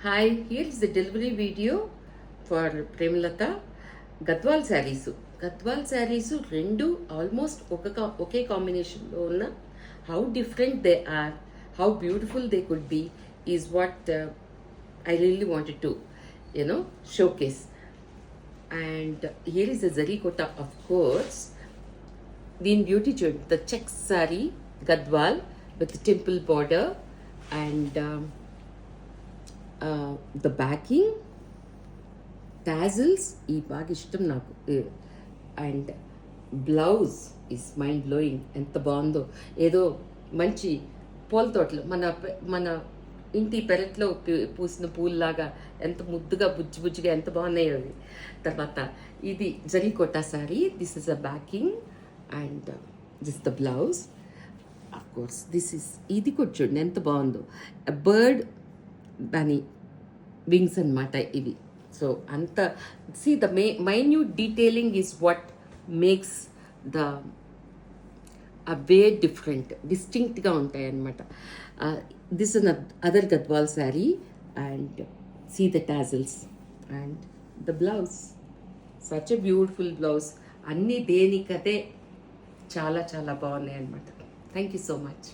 Hi, here is the delivery video for Premlata. Gadwal sarees. Gadwal sarees rendu almost okay combination lo unna. How different they are, how beautiful they could be is what I really wanted to, showcase. And here is the Zarikota, of course. Deen beauty chud, the check saree, Gadwal with the temple border and the backing tassels ఈ బాగా ఇష్టం నాకు. And blouse is mind blowing. ఎంత బాగుందో, ఏదో మంచి పూల తోటలు మన ఇంటి పెరట్లో పూసిన పూల్లాగా ఎంత ముద్దుగా బుజ్జిగా ఎంత బాగున్నాయో అవి. తర్వాత ఇది zari kota sorry, this is a backing and this the blouse. Of course ఇది కూడా చూడండి ఎంత బాగుందో, బర్డ్ దాని వింగ్స్ అనమాట ఇవి. సో అంత see the minute detailing is what makes the way different, డిస్టింక్ట్గా ఉంటాయి అన్నమాట. This is other Gadwal sari and see the tassels and the blouse, such a beautiful blouse. అన్నీ దేనికదే చాలా చాలా బాగున్నాయి అన్నమాట. Thank you so much.